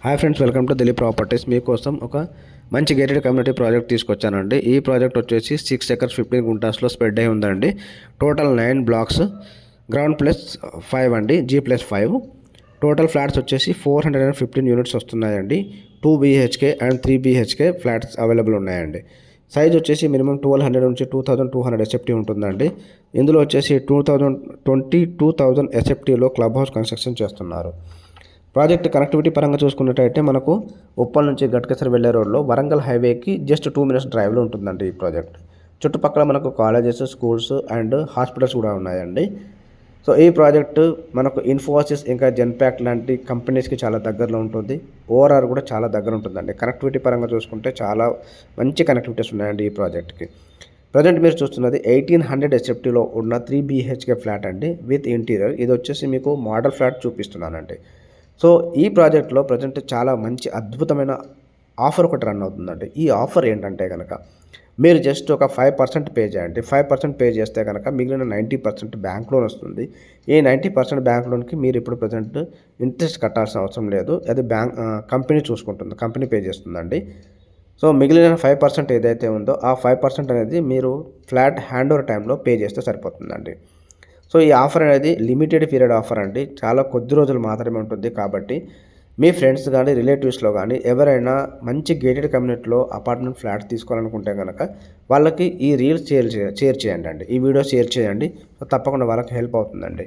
Hi friends, welcome to Delhi properties. మీకోసం ఒక మంచి గేటెడ్ కమ్యూనిటీ ప్రాజెక్ట్ తీసుకొచ్చానండి. ఈ ప్రాజెక్ట్ వచ్చేసి 6 ఎకర్స్ 15 గుంటాస్లో స్ప్రెడ్ అయి ఉందండి. టోటల్ 9 బ్లాక్స్, గ్రౌండ్ +5 అండి, G+5. టోటల్ ఫ్లాట్స్ వచ్చేసి 415 యూనిట్స్ వస్తున్నాయండి. 2 BHK and 3 BHK flats available ఉన్నాయండి. సైజ్ వచ్చేసి మినిమం 1200 నుంచి 2200 SFT ఉంటుందండి. ఇందులో వచ్చేసి 22,000 SFTలో క్లబ్ హౌస్ కన్స్ట్రక్షన్ చేస్తున్నారు. ప్రాజెక్ట్ కనెక్టివిటీ పరంగా చూసుకున్నట్టయితే మనకు ఉప్పల్ నుంచి గట్కేసర్ వెళ్ళే రోడ్లో వరంగల్ హైవేకి జస్ట్ 2 మినిట్స్ డ్రైవ్లో ఉంటుందండి ఈ ప్రాజెక్ట్. చుట్టుపక్కల మనకు కాలేజెస్, స్కూల్స్ అండ్ హాస్పిటల్స్ కూడా ఉన్నాయండి. సో ఈ ప్రాజెక్టు మనకు ఇన్ఫోసిస్ ఇంకా జెన్పాక్ట్ లాంటి కంపెనీస్కి చాలా దగ్గరలో ఉంటుంది. ఓఆర్ఆర్ కూడా చాలా దగ్గర ఉంటుందండి. కనెక్టివిటీ పరంగా చూసుకుంటే చాలా మంచి కనెక్టివిటీస్ ఉన్నాయండి ఈ ప్రాజెక్ట్కి. ప్రజెంట్ మీరు చూస్తున్నది 1800 SFTలో ఉన్న 3 BHK ఫ్లాట్ అండి, విత్ ఇంటీరియర్. ఇది వచ్చేసి మీకు మోడల్ ఫ్లాట్ చూపిస్తున్నానండి. సో ఈ ప్రాజెక్ట్లో ప్రజెంట్ చాలా మంచి అద్భుతమైన ఆఫర్ ఒకటి రన్ అవుతుందండి. ఈ ఆఫర్ ఏంటంటే కనుక మీరు జస్ట్ ఒక 5% పే చేయండి. 5% పే చేస్తే కనుక మిగిలిన 90% బ్యాంక్ లోన్ వస్తుంది. ఈ 90% బ్యాంక్ లోన్కి మీరు ఇప్పుడు ప్రజెంట్ ఇంట్రెస్ట్ కట్టాల్సిన అవసరం లేదు. అది కంపెనీ చూసుకుంటుంది, కంపెనీ పే చేస్తుందండి. సో మిగిలిన 5% ఏదైతే ఉందో ఆ 5% అనేది మీరు ఫ్లాట్ హ్యాండ్ ఓవర్ టైంలో పే చేస్తే సరిపోతుందండి. సో ఈ ఆఫర్ అనేది లిమిటెడ్ పీరియడ్ ఆఫర్ అండి. చాలా కొద్ది రోజులు మాత్రమే ఉంటుంది. కాబట్టి మీ ఫ్రెండ్స్ కానీ, రిలేటివ్స్లో కానీ ఎవరైనా మంచి గేటెడ్ కమ్యూనిటీలో అపార్ట్మెంట్ ఫ్లాట్ తీసుకోవాలనుకుంటే కనుక వాళ్ళకి ఈ రీల్స్ షేర్ చేయండి అండి. ఈ వీడియో షేర్ చేయండి. తప్పకుండా వాళ్ళకి హెల్ప్ అవుతుందండి.